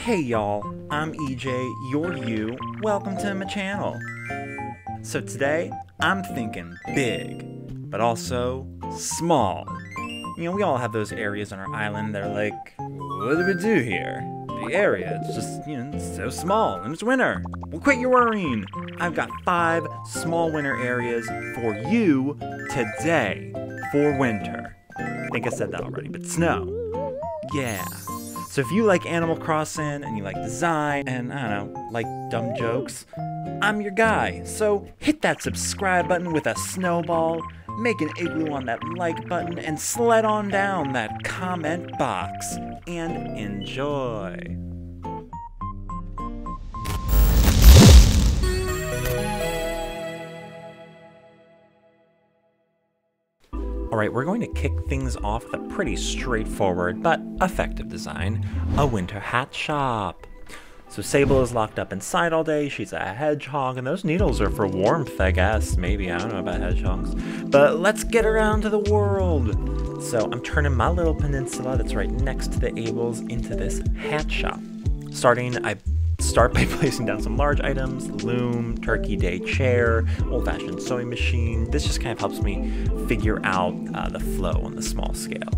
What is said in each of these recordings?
Hey y'all, I'm EJ, you're you, welcome to my channel. So today, I'm thinking big, but also small. You know, we all have those areas on our island that are like, what do we do here? The area, it's just, it's so small, and it's winter. Well, quit your worrying. I've got 5 small winter areas for you today for winter. I think I said that already, but snow. Yeah. So if you like Animal Crossing and you like design and, I don't know, like dumb jokes, I'm your guy. So hit that subscribe button with a snowball, make an igloo on that like button, and sled on down that comment box. And enjoy. Alright, we're going to kick things off with a pretty straightforward but effective design, a winter hat shop. So Sable is locked up inside all day, she's a hedgehog, and those needles are for warmth, I guess. Maybe, I don't know about hedgehogs. But let's get around to the world. So I'm turning my little peninsula that's right next to the Ables into this hat shop. I start by placing down some large items, loom, turkey day chair, old-fashioned sewing machine. This just kind of helps me figure out the flow on the small scale.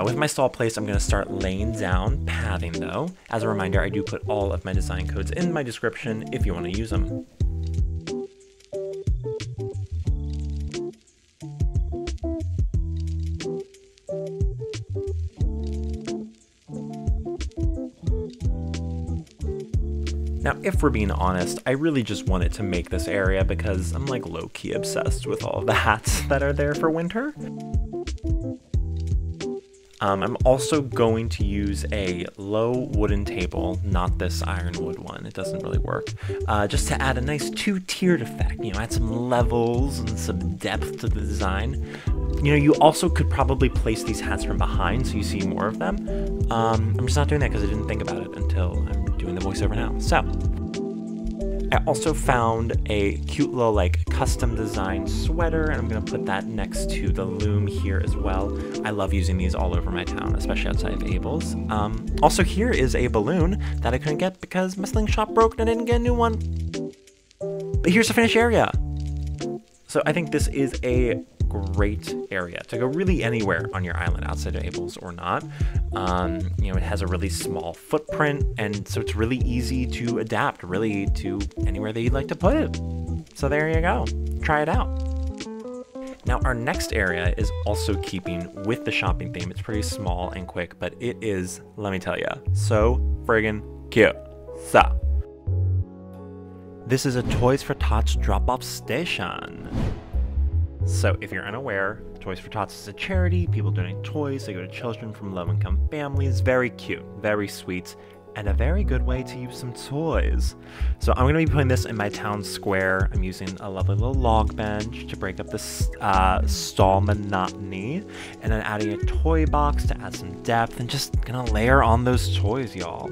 With my stall place, I'm going to start laying down pathing though. As a reminder, I do put all of my design codes in my description if you want to use them. Now, if we're being honest, I really just wanted to make this area because I'm like low-key obsessed with all of the hats that are there for winter. I'm also going to use a low wooden table, not this ironwood one, it doesn't really work, just to add a nice 2-tiered effect, add some levels and some depth to the design. You also could probably place these hats from behind so you see more of them. I'm just not doing that because I didn't think about it until I'm doing the voiceover now. So, I also found a cute little custom design sweater, and I'm going to put that next to the loom here as well. I love using these all over my town, especially outside of Abel's. Also, here is a balloon that I couldn't get because my slingshot broke and I didn't get a new one. But here's the finished area. So I think this is a great area to go really anywhere on your island outside of Abel's or not. It has a really small footprint, and so it's really easy to adapt really to anywhere that you'd like to put it. So there you go. Try it out. Now our next area is also keeping with the shopping theme. It's pretty small and quick, but it is, let me tell you, so friggin' cute. So, this is a Toys for Tots drop-off station. So if you're unaware, Toys for Tots is a charity. People donate toys. They go to children from low-income families. Very cute, very sweet, and a very good way to use some toys. So I'm going to be putting this in my town square. I'm using a lovely little log bench to break up the stall monotony, and then adding a toy box to add some depth, and just gonna layer on those toys, y'all.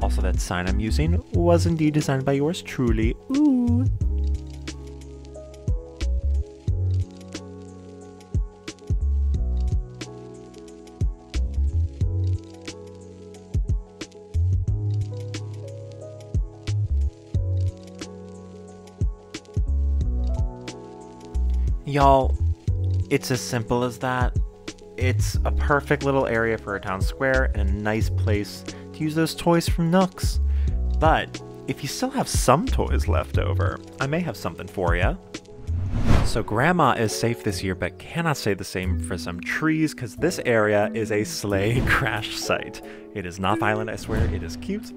Also, that sign I'm using was indeed designed by yours truly. Ooh. Y'all, it's as simple as that. It's a perfect little area for a town square and a nice place to use those toys from Nooks. But if you still have some toys left over, I may have something for you. So Grandma is safe this year, but cannot say the same for some trees, because this area is a Sleigh Crash site. It is not violent, I swear, it is cute.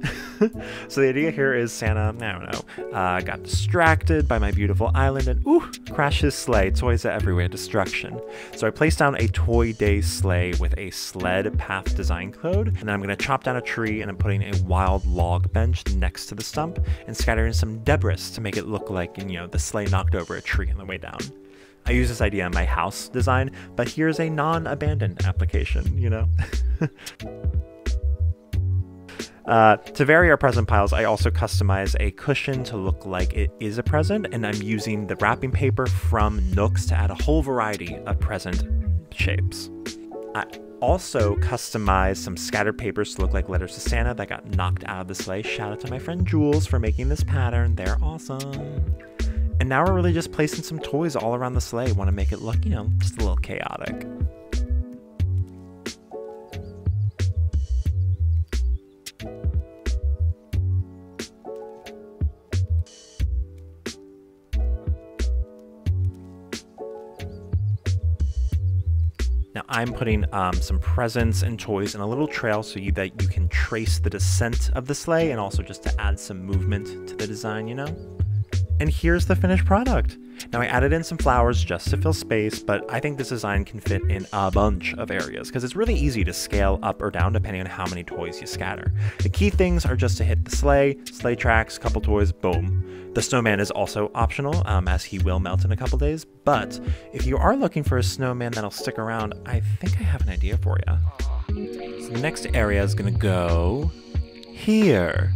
So the idea here is Santa, I don't know, got distracted by my beautiful island and crashed his sleigh, toys everywhere, destruction. So I placed down a Toy Day sleigh with a sled path design code, and then I'm going to chop down a tree, and I'm putting a wild log bench next to the stump, and scattering some debris to make it look like, the sleigh knocked over a tree on the way down. I use this idea in my house design, but here's a non-abandoned application, To vary our present piles, I also customize a cushion to look like it is a present, and I'm using the wrapping paper from Nooks to add a whole variety of present shapes. I also customized some scattered papers to look like letters to Santa that got knocked out of the sleigh. Shout out to my friend Jules for making this pattern. They're awesome. And now we're really just placing some toys all around the sleigh. Want to make it look, just a little chaotic. Now I'm putting some presents and toys in a little trail so that you can trace the descent of the sleigh, and also just to add some movement to the design, And here's the finished product. Now I added in some flowers just to fill space, but I think this design can fit in a bunch of areas because it's really easy to scale up or down depending on how many toys you scatter. The key things are just to hit the sleigh tracks, couple toys, boom. The snowman is also optional, as he will melt in a couple days, but if you are looking for a snowman that'll stick around, I think I have an idea for you. So the next area is gonna go here.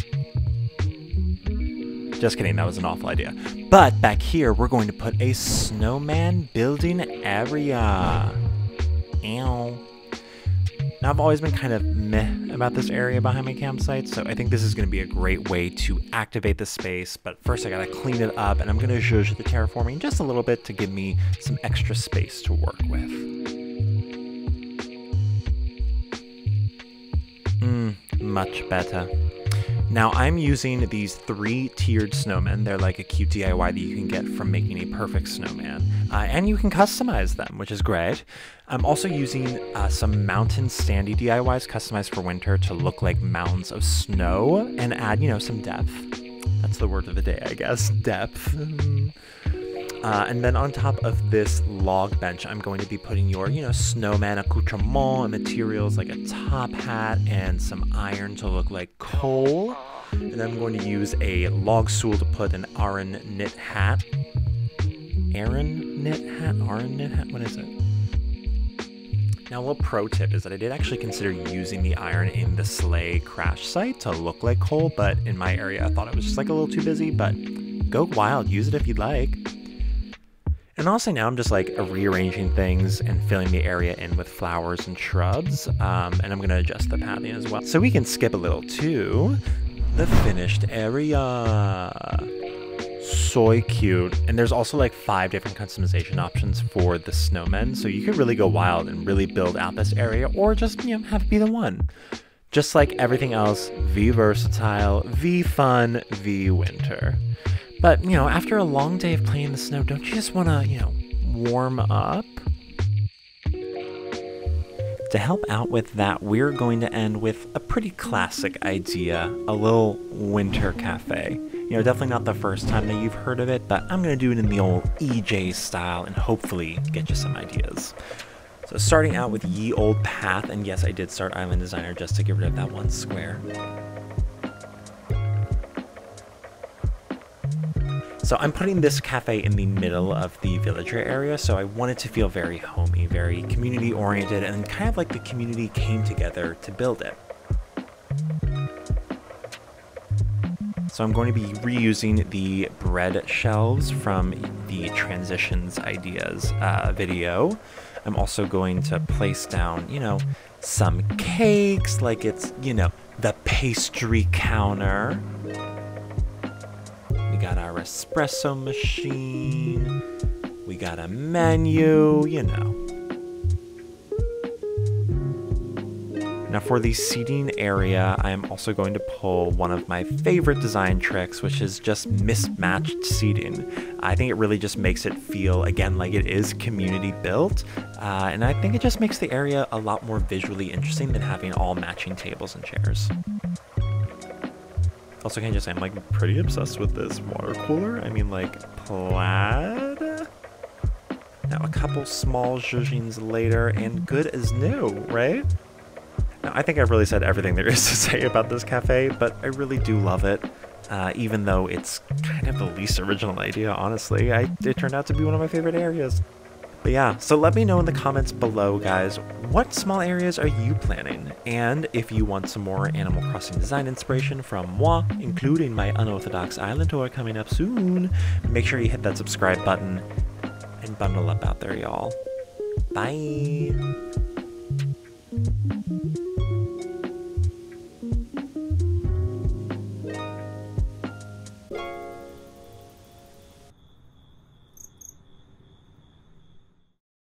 Just kidding, that was an awful idea. But back here, we're going to put a snowman building area. Ow. Now, I've always been kind of meh about this area behind my campsite, so I think this is going to be a great way to activate the space. But first, I got to clean it up, and I'm going to zhuzh the terraforming just a little bit to give me some extra space to work with. Much better. Now I'm using these 3-tiered snowmen. They're like a cute DIY that you can get from making a perfect snowman. And you can customize them, which is great. I'm also using some mountain standee DIYs customized for winter to look like mounds of snow and add, some depth. That's the word of the day, I guess, depth. And then on top of this log bench, I'm going to be putting your, snowman accoutrement and materials like a top hat and some iron to look like coal. And then I'm going to use a log stool to put an Aran knit hat. Aran knit hat? What is it? Now, a little pro tip is that I did actually consider using the iron in the Sleigh Crash site to look like coal, but in my area, I thought it was just like a little too busy, but go wild, use it if you'd like. And honestly, now I'm just like rearranging things and filling the area in with flowers and shrubs. And I'm going to adjust the pathing as well. So we can skip a little to the finished area. So cute. And there's also like 5 different customization options for the snowmen. So you could really go wild and really build out this area, or just, have it be the one. Just like everything else, V versatile, V fun, V winter. But, after a long day of playing in the snow, don't you just want to, warm up? To help out with that, we're going to end with a pretty classic idea, a little winter cafe. Definitely not the first time that you've heard of it, but I'm going to do it in the old EJ style and hopefully get you some ideas. So starting out with Ye Old Path, and yes, I did start Island Designer just to get rid of that one square. So I'm putting this cafe in the middle of the villager area, so I want it to feel very homey, very community-oriented, and kind of like the community came together to build it. So I'm going to be reusing the bread shelves from the Transitions Ideas video. I'm also going to place down, some cakes, like it's, the pastry counter. We got our espresso machine, we got a menu, Now for the seating area, I am also going to pull one of my favorite design tricks, which is just mismatched seating. I think it really just makes it feel, again, like it is community built, and I think it just makes the area a lot more visually interesting than having all matching tables and chairs. Also, can I just say I'm like pretty obsessed with this water cooler? I mean, like plaid? Now a couple small zhuzhings later and good as new, right? Now I think I've really said everything there is to say about this cafe, but I really do love it. Even though it's kind of the least original idea, honestly. It turned out to be one of my favorite areas. But yeah, so let me know in the comments below, guys, what small areas are you planning? And if you want some more Animal Crossing design inspiration from moi, including my unorthodox island tour coming up soon, make sure you hit that subscribe button and bundle up out there, y'all. Bye!